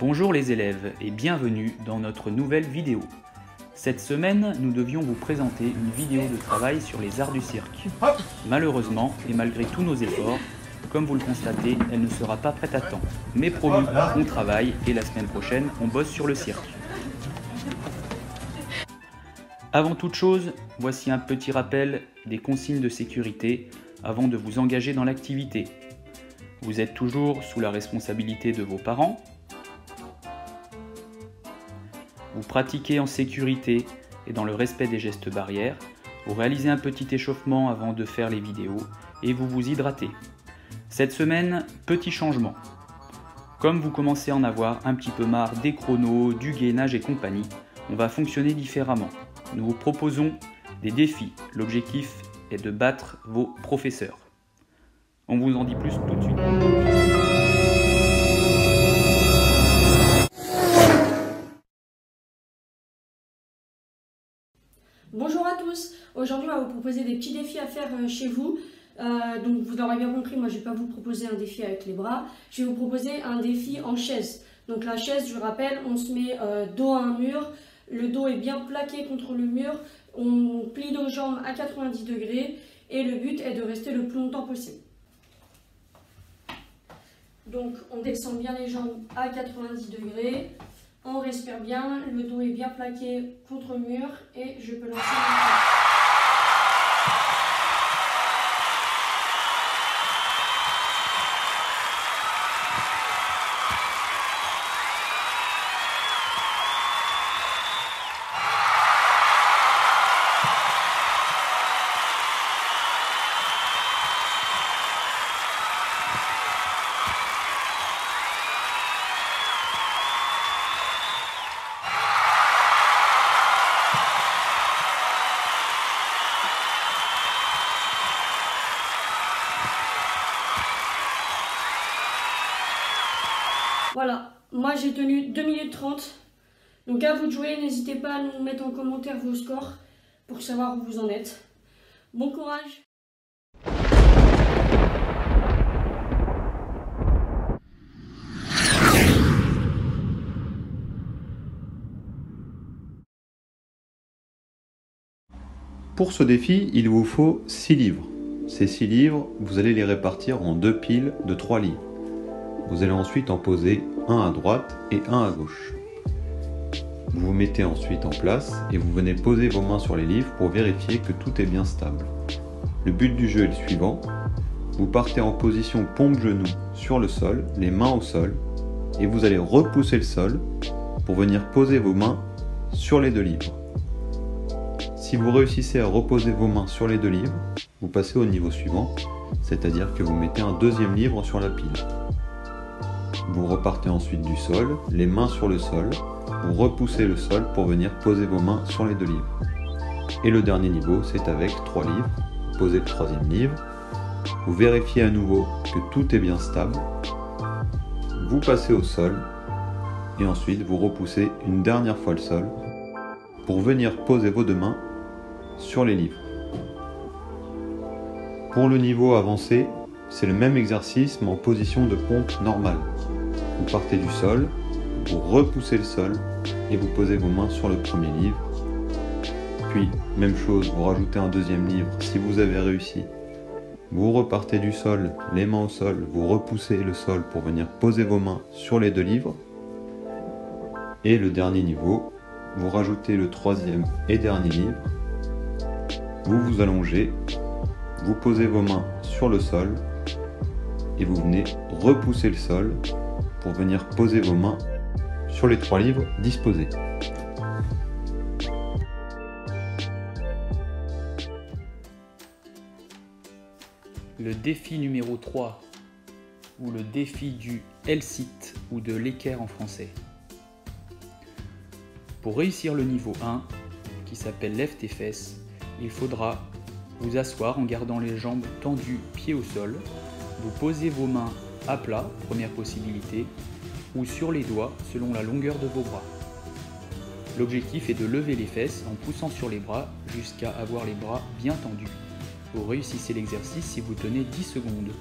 Bonjour les élèves et bienvenue dans notre nouvelle vidéo. Cette semaine, nous devions vous présenter une vidéo de travail sur les arts du cirque. Malheureusement, et malgré tous nos efforts, comme vous le constatez, elle ne sera pas prête à temps. Mais promis, on travaille et la semaine prochaine, on bosse sur le cirque. Avant toute chose, voici un petit rappel des consignes de sécurité avant de vous engager dans l'activité. Vous êtes toujours sous la responsabilité de vos parents. Vous pratiquez en sécurité et dans le respect des gestes barrières. Vous réalisez un petit échauffement avant de faire les vidéos et vous vous hydratez. Cette semaine, petit changement. Comme vous commencez à en avoir un petit peu marre des chronos, du gainage et compagnie, on va fonctionner différemment. Nous vous proposons des défis. L'objectif est de battre vos professeurs. On vous en dit plus tout de suite. Bonjour à tous, aujourd'hui on va vous proposer des petits défis à faire chez vous. Donc vous l'aurez bien compris, moi je ne vais pas vous proposer un défi avec les bras, je vais vous proposer un défi en chaise. Donc la chaise, je rappelle, on se met dos à un mur, le dos est bien plaqué contre le mur, on plie nos jambes à 90 degrés et le but est de rester le plus longtemps possible. Donc on descend bien les jambes à 90 degrés. On respire bien, le dos est bien plaqué contre le mur et je peux lancer mon temps. Voilà, moi j'ai tenu 2 minutes 30. Donc à vous de jouer, n'hésitez pas à nous mettre en commentaire vos scores pour savoir où vous en êtes. Bon courage! Pour ce défi, il vous faut 6 livres. Ces 6 livres, vous allez les répartir en 2 piles de 3 livres. Vous allez ensuite en poser un à droite et un à gauche. Vous vous mettez ensuite en place et vous venez poser vos mains sur les livres pour vérifier que tout est bien stable. Le but du jeu est le suivant. Vous partez en position pompe-genou sur le sol, les mains au sol, et vous allez repousser le sol pour venir poser vos mains sur les 2 livres. Si vous réussissez à reposer vos mains sur les 2 livres, vous passez au niveau suivant, c'est-à-dire que vous mettez un deuxième livre sur la pile. Vous repartez ensuite du sol, les mains sur le sol, vous repoussez le sol pour venir poser vos mains sur les 2 livres. Et le dernier niveau, c'est avec 3 livres. Vous posez le 3e livre, vous vérifiez à nouveau que tout est bien stable, vous passez au sol, et ensuite vous repoussez une dernière fois le sol pour venir poser vos 2 mains sur les livres. Pour le niveau avancé, c'est le même exercice mais en position de pompe normale. Vous partez du sol, vous repoussez le sol et vous posez vos mains sur le premier livre. Puis, même chose, vous rajoutez un deuxième livre si vous avez réussi. Vous repartez du sol, les mains au sol, vous repoussez le sol pour venir poser vos mains sur les 2 livres. Et le dernier niveau, vous rajoutez le 3e et dernier livre. Vous vous allongez, vous posez vos mains sur le sol et vous venez repousser le sol pour venir poser vos mains sur les 3 livres disposés. Le défi numéro 3, ou le défi du L-sit ou de l'équerre en français. Pour réussir le niveau 1, qui s'appelle lève tes fesses, il faudra vous asseoir en gardant les jambes tendues, pieds au sol. Vous posez vos mains à plat, première possibilité, ou sur les doigts selon la longueur de vos bras. L'objectif est de lever les fesses en poussant sur les bras jusqu'à avoir les bras bien tendus. Vous réussissez l'exercice si vous tenez 10 secondes.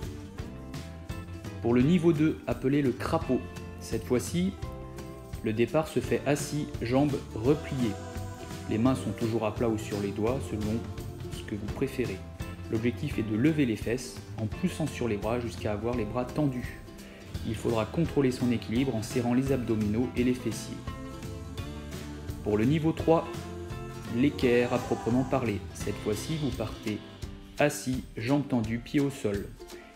Pour le niveau 2, appelé le crapaud, cette fois-ci, Le départ se fait assis, jambes repliées. Les mains sont toujours à plat ou sur les doigts selon ce que vous préférez. L'objectif est de lever les fesses en poussant sur les bras jusqu'à avoir les bras tendus. Il faudra contrôler son équilibre en serrant les abdominaux et les fessiers. Pour le niveau 3, l'équerre à proprement parler. Cette fois-ci, vous partez assis, jambes tendues, pieds au sol.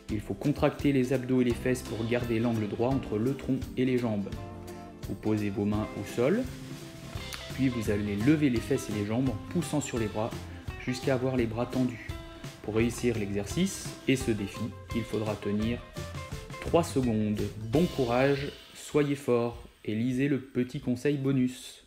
Il faut contracter les abdos et les fesses pour garder l'angle droit entre le tronc et les jambes. Vous posez vos mains au sol, puis vous allez lever les fesses et les jambes en poussant sur les bras jusqu'à avoir les bras tendus. Pour réussir l'exercice et ce défi, il faudra tenir 3 secondes. Bon courage, soyez forts et lisez le petit conseil bonus.